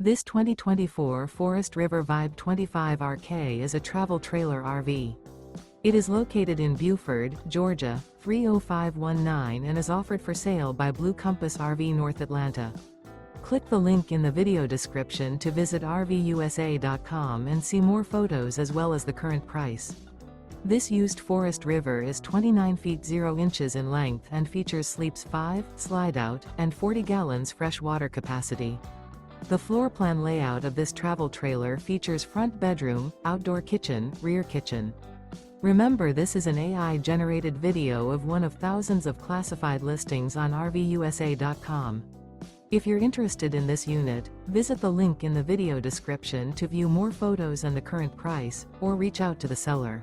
This 2024 Forest River Vibe 25RK is a travel trailer RV. It is located in Buford, Georgia, 30519 and is offered for sale by Blue Compass RV North Atlanta. Click the link in the video description to visit RVUSA.com and see more photos as well as the current price. This used Forest River is 29 feet 0 inches in length and features sleeps 5, slide-out, and 40 gallons fresh water capacity. The floor plan layout of this travel trailer features front bedroom, outdoor kitchen, rear kitchen. Remember, this is an AI-generated video of one of thousands of classified listings on RVUSA.com. If you're interested in this unit, visit the link in the video description to view more photos and the current price, or reach out to the seller.